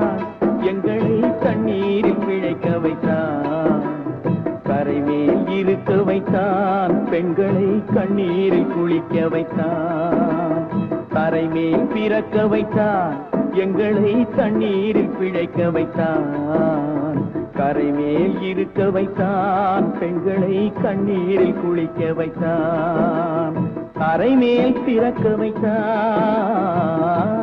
வைத்தான், எங்களை தண்ணீரில் பிழைக்க வைத்தான். கரைமேல் இருக்க வைத்தான், பெண்களை கண்ணீரில் குளிக்க வைத்தான். கரைமேல் பிறக்க வைத்தான், எங்களை தண்ணீரில் பிழைக்க வைத்தான். கரைமேல் இருக்க வைத்தான், பெண்களை கண்ணீரில் குளிக்க வைத்தான். கரைமேல் பிறக்க வைத்தான்.